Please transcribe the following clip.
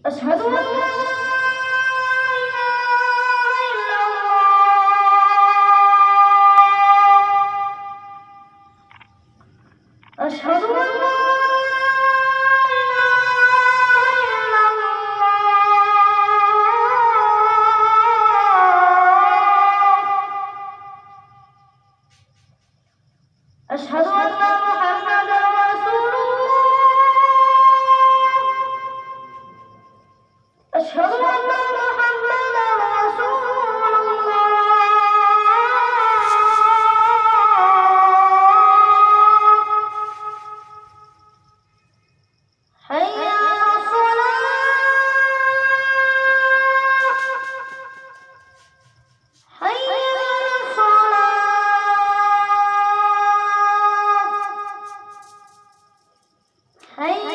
أشهد أن لا أشهد أن لا أشهد أن محمدا رسول الله أشهد أن محمدا رسول الله حي على الصلاة حي على الصلاة حي